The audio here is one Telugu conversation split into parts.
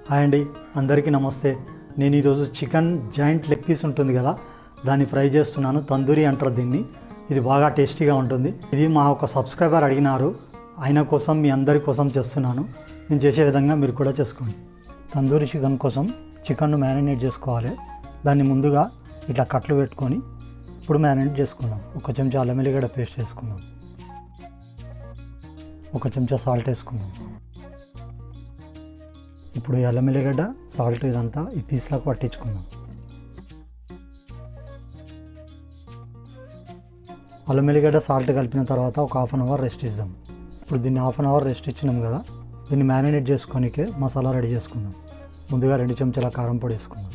హాయ్ అండి, అందరికీ నమస్తే. నేను ఈరోజు చికెన్ జాయింట్ లెగ్ పీస్ ఉంటుంది కదా, దాన్ని ఫ్రై చేస్తున్నాను. తందూరి అంటారు దీన్ని. ఇది బాగా టేస్టీగా ఉంటుంది. ఇది మా ఒక సబ్స్క్రైబర్ అడిగినారు, ఆయన కోసం మీ అందరి కోసం చేస్తున్నాను. నేను చేసే విధంగా మీరు కూడా చేసుకోండి. తందూరి చికెన్ కోసం చికెన్ను మ్యారినేట్ చేసుకోవాలి. దాన్ని ముందుగా ఇట్లా కట్లు పెట్టుకొని ఇప్పుడు మ్యారినేట్ చేసుకుందాం. ఒక చెంచా అల్లం వెల్లిగడ్డ పేస్ట్ వేసుకుందాం. ఒక చెంచా సాల్ట్ వేసుకుందాం. ఇప్పుడు ఈ అల్లం వెల్లిగడ్డ సాల్ట్ ఇదంతా ఈ పీస్లకు పట్టించుకుందాం. అల్లం వెల్లిగడ్డ సాల్ట్ కలిపిన తర్వాత ఒక హాఫ్ అన్ అవర్ రెస్ట్ ఇద్దాం. ఇప్పుడు దీన్ని హాఫ్ అన్ అవర్ రెస్ట్ ఇచ్చినాం కదా, దీన్ని మ్యారినేట్ చేసుకోనికే మసాలా రెడీ చేసుకుందాం. ముందుగా 2 చెంచాల కారం పొడి వేసుకుందాం.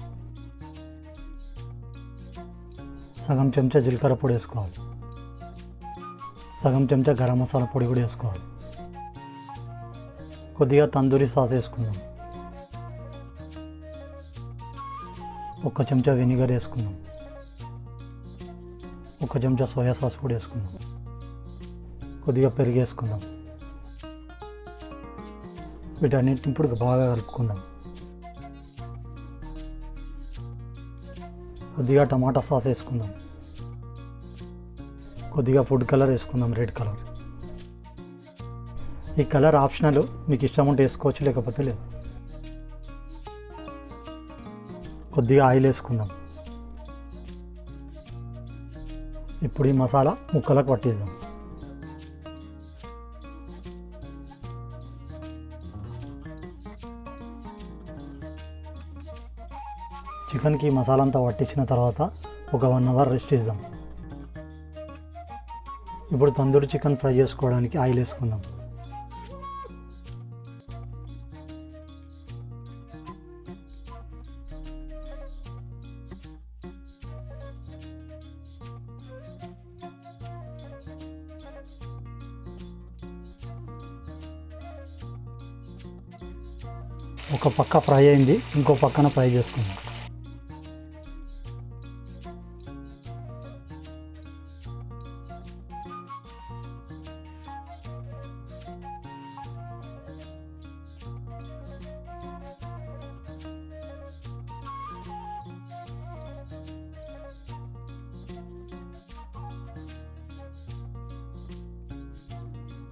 సగం చెంచా జీలకర్ర పొడి వేసుకోవాలి. సగం చెంచా గరం మసాలా పొడి కూడా వేసుకోవాలి. కొద్దిగా తందూరి సాస్ వేసుకుందాం. 1 చెంచా వెనిగర్ వేసుకుందాం. 1 చెంచా సోయా సాస్ కూడా వేసుకుందాం. కొద్దిగా పెరుగు వేసుకుందాం. వీటన్నిటిని ఇప్పుడు బాగా కలుపుకుందాం. కొద్దిగా టమాటా సాస్ వేసుకుందాం. కొద్దిగా ఫుడ్ కలర్ వేసుకుందాం, రెడ్ కలర్. ఈ కలర్ ఆప్షనల్, మీకు ఇష్టం ఉంటే వేసుకోవచ్చు, లేకపోతే లేదు. కొద్దిగా ఆయిల్ వేసుకుందాం. ఇప్పుడు ఈ మసాలా ముక్కలకు పట్టిద్దాం. చికెన్కి ఈ మసాలా అంతా పట్టించిన తర్వాత ఒక 1 అవర్ రెస్ట్ ఇద్దాం. ఇప్పుడు తందూరి చికెన్ ఫ్రై చేసుకోవడానికి ఆయిల్ వేసుకుందాం. ఒక పక్క ఫ్రై అయింది, ఇంకో పక్కన ఫ్రై చేసుకుందాం.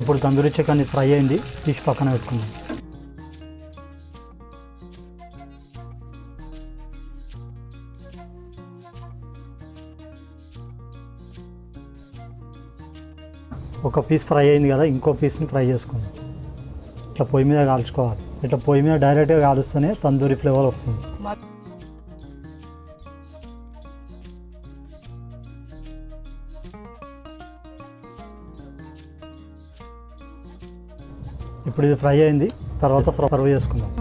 ఇప్పుడు తందూరి చికెన్ ఫ్రై అయింది, తీసి పక్కన పెట్టుకుందాం. ఒక పీస్ ఫ్రై అయింది కదా, ఇంకో పీస్ని ఫ్రై చేసుకుందాం. ఇట్లా పొయ్యి మీద కాల్చుకోవాలి. ఇట్లా పొయ్యి మీద డైరెక్ట్గా కాలుస్తూనే తందూరి ఫ్లేవర్ వస్తుంది. ఇప్పుడు ఇది ఫ్రై అయింది, తర్వాత సర్వ్ చేసుకుందాం.